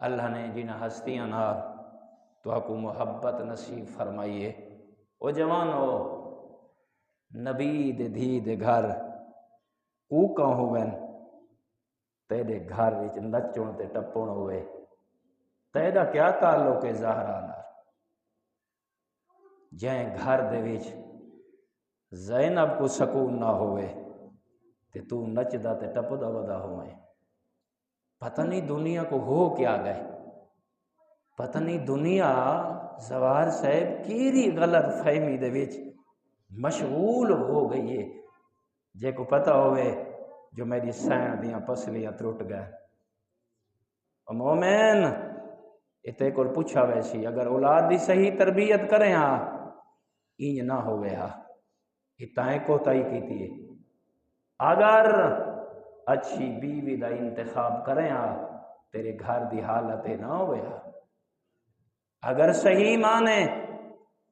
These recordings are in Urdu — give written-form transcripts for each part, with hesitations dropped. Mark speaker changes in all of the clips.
Speaker 1: اللہ نے جن ہستیاں نال تو آپ کو محبت نصیب فرمائیے۔ او جوانو، نبی دے دھی دے گھر کوکاں ہوون، تیرے گھر وچ نچن تے ٹپن ہوئے، تیرا کیا تعلق ہے زہرا نال؟ جائیں گھر دے وچ زینب کو سکون نہ ہوئے تے تو نچدا تے ٹپدا ودا ہوئے۔ پتہ نہیں دنیا کو ہو کیا گئے، پتہ نہیں دنیا زوار صاحب کیری غلط فہمی دے وچ مشغول ہو گئی ہے۔ جے کو پتہ ہوئے جو میری سین دیاں پسلیاں ترٹ گئے۔ او مومن، اتے کو پوچھا ویسی اگر اولاد دی صحیح تربیت کریں ہاں اینج نہ ہوئے ہاں، اتائیں کو تائی کیتی ہے۔ اگر اچھی بیوی دا انتخاب کریں ہاں تیرے گھر دی حالت نہ ہوئے ہاں۔ اگر صحیح مانے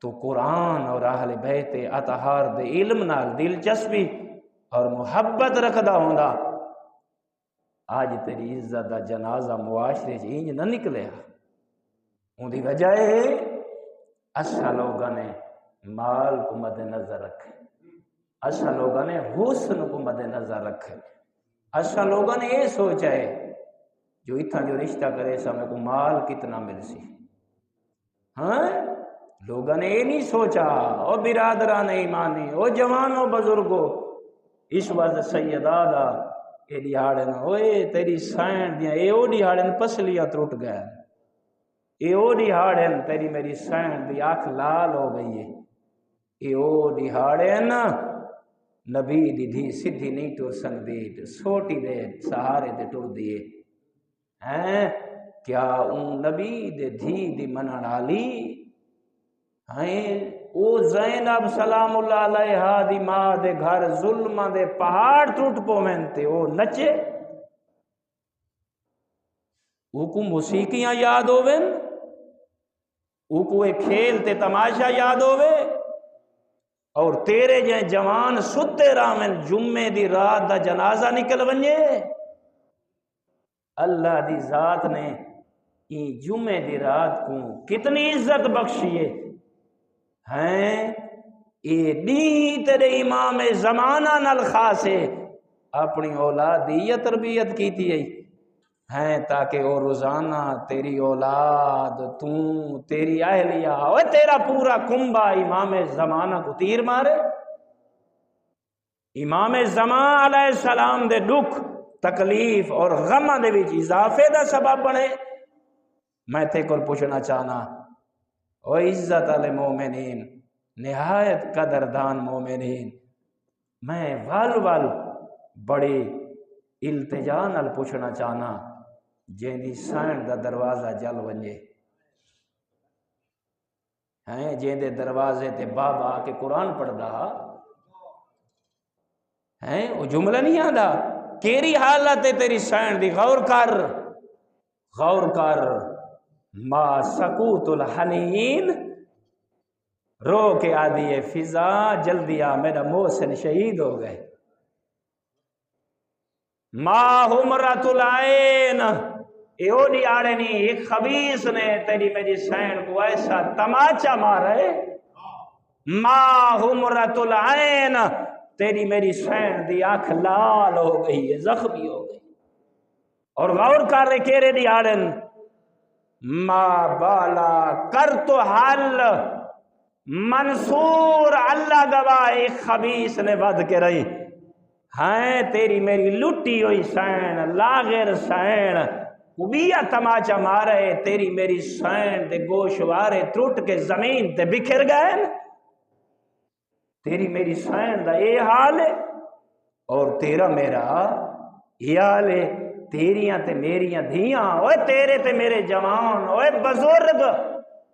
Speaker 1: تو قرآن اور اہل بیت اطہار دے علم نال دلچسپی اور محبت رکھدا ہوندا، آج تیری عزت دا جنازہ معاشرے انج نہ نکلے ہاں۔ ان دی وجہ ہے اسا لوگاں نے مال کو مد نظر رکھے، اسا لوگاں نے حسن کو مد نظر رکھے، اسا لوگاں نے یہ سوچا ہے جو اتھا جو رشتہ کرے سا میں کو مال کتنا مل سی۔ ہاں لوگاں نے یہ نہیں سوچا۔ او برادران ایمانی، او جوانوں بزرگوں، اس وقت سیدہ دا اے دیہاڑن اوئے تیری سین دیاں اے او دیہاڑن پسلیاں ترٹ گئے، اے او دیہاڑن تیری میری سین دی آنکھ لال ہو گئی ہے، اے او دیہاڑن نبی دی دھی سدھی نہیں ٹر سکدی، سوٹی دے سہارے دے ٹر دیے ہیں۔ کیا اون نبی دے دھی دی منن والی ہیں او زینب سلام اللہ علیہا دی ماں دے گھر ظلماں دے پہاڑ ٹوٹ پوین تے او نچے؟ او کو موسیقیاں یاد ہوون، او کو ایک کھیل تے تماشا یاد ہوئے، اور تیرے جائیں جوان ستے رامن جمعے دی رات دا جنازہ نکل ونجے۔ اللہ دی ذات نے این جمعے دی رات کو کتنی عزت بخشیے ہیں۔ اے دی تیرے امام زمانہ نال خاص ہے، اپنی اولاد دی یہ تربیت کیتی ہے تاکہ وہ روزانہ تیری اولاد تیری اہلیہ اور تیرا پورا کنبہ امام زمانہ کو تیر مارے، امام زمان علیہ السلام دے دکھ تکلیف اور غم دے وچ اضافے دا سبب بنے۔ میں تے کو پوچھنا چاہنا، او عزت علی مومنین، نہایت قدردان مومنین، میں وال بڑی التجا نال پوچھنا چاہنا، جن دی سائن دا دروازہ جل ونجے ہیں، جن دے دروازے تے بابا آ کے قرآن پڑھدا ہیں، وہ جملہ نہیں آندا کیری حالت ہے تیری سائن دی، غور کر غور کر۔ ما سکوت الحنین، رو کے آدھی فضا جلدی آ میرا محسن شہید ہو گئے۔ ما حمرت العین، ایو دیاڑے نہیں ایک خبیث نے تیری میری سین کو ایسا تماچا مارے، ما حمرت العین، تیری میری سین دی آنکھ لال ہو گئی ہے، زخمی ہو گئی۔ اور غور کر رہے کیرے دیاڑن، ما بالا کر تو حل منصور، اللہ گواہ ایک خبیث نے ود کے رہی ہیں، تیری میری لٹی ہوئی سین لاغر سین کبیا تماچا مارے، تیری میری سین دے گوشوارے ٹوٹ کے زمین تے بکھر گئے۔ تیری میری سین دا اے حال ہے اور تیرا میرا یہ حال ہے۔ تیریاں تے میریاں دھیاں، اوے تیرے تے میرے جوان، اوے بزرگ،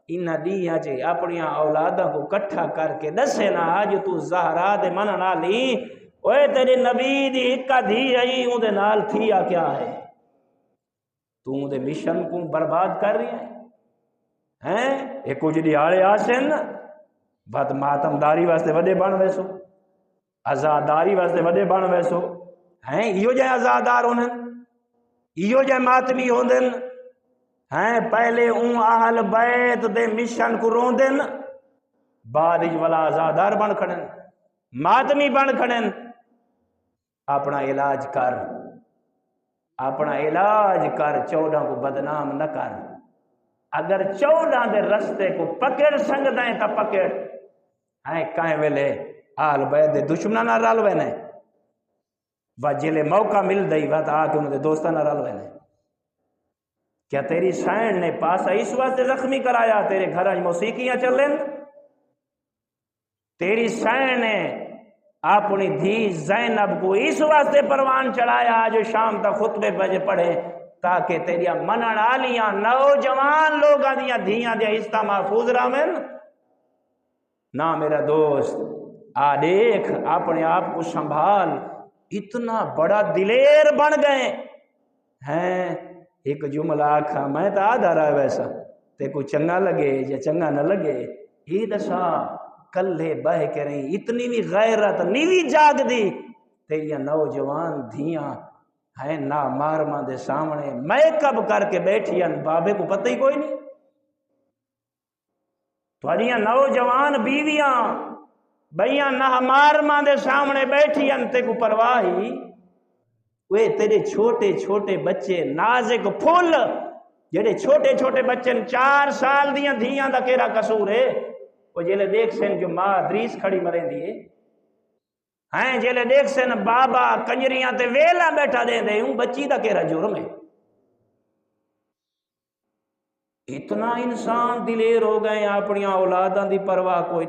Speaker 1: انہاں دیاں جے اپنی اولاداں کو کٹھا کر کے دسے نا آج تو زہرا دے منن والی، اوے تیرے نبی دی اکا دھی آئی اون دے نال تھیا کیا ہے؟ تو دے مشن کو برباد کر رہی ہیں۔ ایک کچھ دیہاڑے آسن بد ماتمداری واسطے وڈے بن ویسو، آزاداری واسطے وڈے بن ویسو ہیں، ایو جائے آزادار ہونن، ایو جائے ماتمی ہوندن ہیں پہلے اون اہل بیت دے مشن کو رون دن، بعد ولا آزادار بن کھڑن، ماتمی بن کھڑن۔ اپنا علاج کر، اپنا علاج کر، 14 کو بدنام نہ کر۔ اگر 14 دے رستے کو پکڑ سنگدا ہے تا پکڑ، ہیں کہیں ویلے آل بیت دے دشمناں نہ رل وینے، و جلے موقع مل دئی و تا آ کے انہوں دے دوستاں نہ رل وینے۔ کیا تیری سائن نے پاسا اس واسطے زخمی کرایا تیرے گھر موسیقیاں چلیں؟ تیری سائن نے اپنی دھی زینب کو اس واسطے پروان چڑھایا جو شام تک خطبے بجے پڑھے تاکہ تیریا منن آلیاں نوجوان لوگاں دیاں دھیاں دیا حصہ محفوظ رہن۔ نہ میرا دوست آ دیکھ اپنے آپ کو سنبھال، اتنا بڑا دلیر بن گئے ہیں۔ ایک جملہ آکھا میں تا آدھا رہا ویسا تے کو چنگا لگے یا چنگا نہ لگے، یہ دسا کلے بہ کے رہی اتنی بھی غیرت نیوی جاگ دی تیریاں نوجوان دھیاں ہیں نا مارماں دے سامنے میک اپ کر کے بیٹھیاں، بابے کو پتہ ہی کوئی نہیں۔ تھوڑیاں نوجوان بیویاں بھئیاں نہ مارماں دے سامنے بیٹھیاں تے کو پرواہی، وہ تیرے چھوٹے چھوٹے بچے نازک پھول جڑے چھوٹے چھوٹے بچے 4 سال دیاں دھیاں دا کیرا قصور ہے؟ وہ جیلے دیکھ سن جو ماں دریس کھڑی مریں دیئے ہیں، جیلے دیکھ سن بابا کنجریاں تے ویلا بیٹھا دے دے ہوں، بچی دا کیرا جرم ہے؟ اتنا انسان دلیر ہو گئے اپنی اولاداں دی پرواہ کوئی